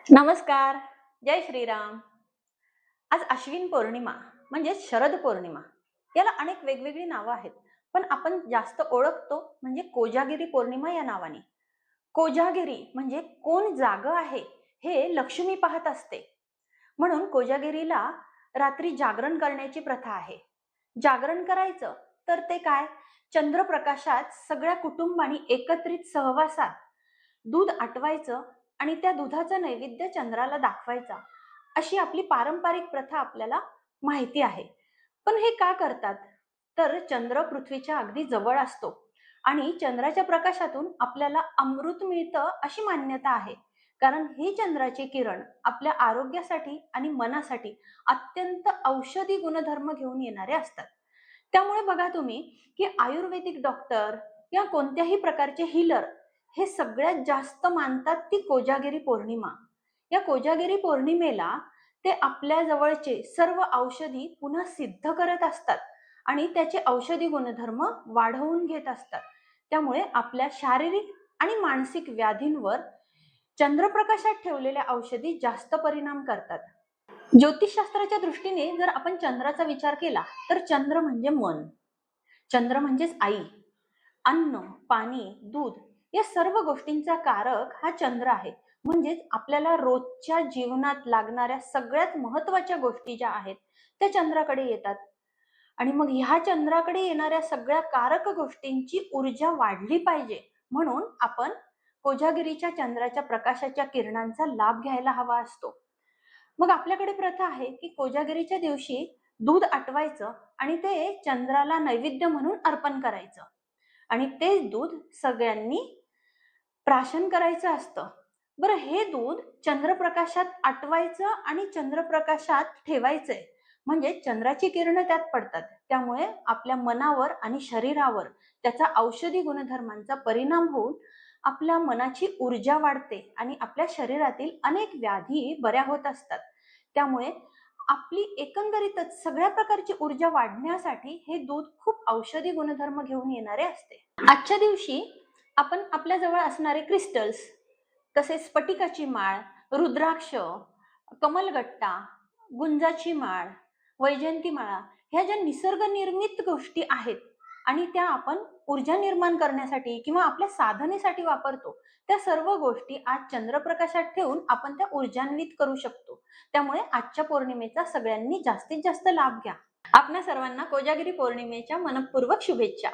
नमस्कार. जय श्रीराम. आज अश्विन पौर्णिमा म्हणजे शरद पौर्णिमा. याला अनेक वेगवेगळी नावं आहेत. पण आपण जास्त ओळखतो म्हणजे कोजागिरी पौर्णिमा या नावाने. कोजागिरी म्हणजे कोण जागं आहे हे लक्ष्मी पाहत असते. म्हणून कोजागिरीला रात्री जागरण करण्याची प्रथा आहे. जागरण करायचं तर ते काय? चंद्रप्रकाशात सगळ्या कुटुंबानी एकत्रित सहवासात दूध आटवायचं आणि त्या दुधाचा नैवेद्य चंद्राला दाखवायचा, अशी आपली पारंपरिक प्रथा आपल्याला माहिती आहे. पण हे का करतात? तर चंद्र पृथ्वीच्या अगदी जवळ असतो आणि चंद्राच्या प्रकाशातून आपल्याला अमृत मिळतं अशी मान्यता आहे. कारण हे चंद्राचे किरण आपल्या आरोग्यासाठी आणि मनासाठी अत्यंत औषधी गुणधर्म घेऊन येणारे असतात. त्यामुळे बघा तुम्ही की आयुर्वेदिक डॉक्टर या कोणत्याही प्रकारचे हीलर हे सगळ्यात जास्त मानतात ती कोजागिरी पौर्णिमा. या कोजागिरी पौर्णिमेला ते आपल्या जवळचे सर्व औषधी पुन्हा सिद्ध करत असतात आणि त्याचे औषधी गुणधर्म वाढवून घेत असतात. त्यामुळे आपल्या शारीरिक आणि मानसिक व्याधींवर चंद्रप्रकाशात ठेवलेल्या औषधी जास्त परिणाम करतात. ज्योतिषशास्त्राच्या दृष्टीने जर आपण चंद्राचा विचार केला तर चंद्र म्हणजे मन, चंद्र म्हणजेच आई, अन्न, पाणी, दूध या सर्व गोष्टींचा कारक हा चंद्र आहे. म्हणजेच आपल्याला रोजच्या जीवनात लागणाऱ्या सगळ्यात महत्वाच्या गोष्टी ज्या आहेत त्या चंद्राकडे येतात. आणि मग ह्या चंद्राकडे येणाऱ्या सगळ्या कारक गोष्टींची ऊर्जा वाढली पाहिजे म्हणून आपण कोजागिरीच्या चंद्राच्या प्रकाशाच्या किरणांचा लाभ घ्यायला हवा असतो. मग आपल्याकडे प्रथा आहे की कोजागिरीच्या दिवशी दूध आटवायचं आणि ते चंद्राला नैवेद्य म्हणून अर्पण करायचं आणि तेच दूध सगळ्यांनी प्राशन करायचं असतं. बरं, हे दूध चंद्रप्रकाशात आटवायचं आणि चंद्रप्रकाशात ठेवायचंय म्हणजे चंद्राची किरण त्यात पडतात. त्यामुळे आपल्या मनावर आणि शरीरावर त्याचा औषधी गुणधर्मांचा परिणाम होऊन आपल्या मनाची ऊर्जा वाढते आणि आपल्या शरीरातील अनेक व्याधी बऱ्या होत असतात. त्यामुळे आपली एकंदरीतच सगळ्या प्रकारची ऊर्जा वाढण्यासाठी हे दूध खूप औषधी गुणधर्म घेऊन येणारे असते. आजच्या दिवशी आपण आपल्या जवळ असणारे क्रिस्टल्स, तसेच स्फटिकाची माळ, रुद्राक्ष, कमलगट्टा, गुंजाची माळ, वैजयंती माळा ह्या ज्या निसर्ग निर्मित गोष्टी आहेत आणि त्या आपण ऊर्जा निर्माण करण्यासाठी किंवा आपल्या साधनेसाठी वापरतो, त्या सर्व गोष्टी आज चंद्रप्रकाशात ठेवून आपण त्या ऊर्जान्वित करू शकतो. त्यामुळे आजच्या पौर्णिमेचा सगळ्यांनी जास्तीत जास्त लाभ घ्या. आपल्या सर्वांना कोजागिरी पौर्णिमेच्या मनपूर्वक शुभेच्छा.